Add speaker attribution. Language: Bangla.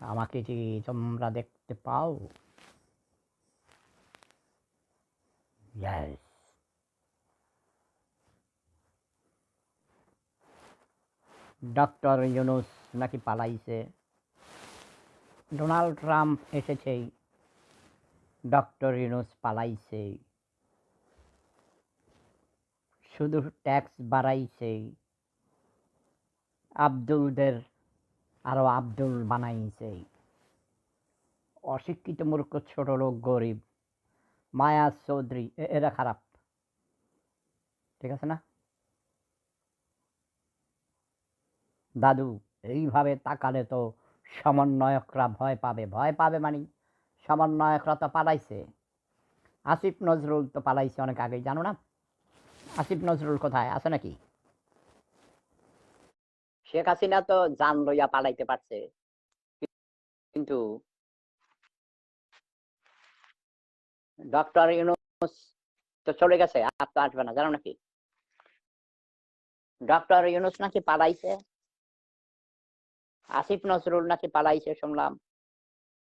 Speaker 1: আমাকে কি তোমরা দেখতে পাও? ইয়েস। ডক্টর ইউনুস নাকি পালাইছে। ডোনাল্ড ট্রাম্প এসেছেই, ডক্টর ইউনুস পালাইছে। শুধু ট্যাক্স বাড়াইছে, আব্দুলদের আরো আব্দুল বানাইছে। অশিক্ষিত মূর্খ ছোট লোক গরিব, মায়া চৌধুরী এরা খারাপ। ঠিক আছে না দাদু? এইভাবে তাকালে তো সমন্বয়করা ভয় পাবে। ভয় পাবে মানে সমন্বয়করা তো পালাইছে। আসিফ নজরুল তো পালাইছে অনেক আগেই, জানো না? আসিফ নজরুল কোথায় আছে নাকি? শেখ হাসিনা তো জান লইয়া পালাইতে পারছে, কিন্তু ডক্টর ইউনুস তো চলে গেছে, আর তো আসবে না, জানো নাকি? ডক্টর ইউনুস নাকি পালাইছে, আসিফ নজরুল নাকি পালাইছে শুনলাম।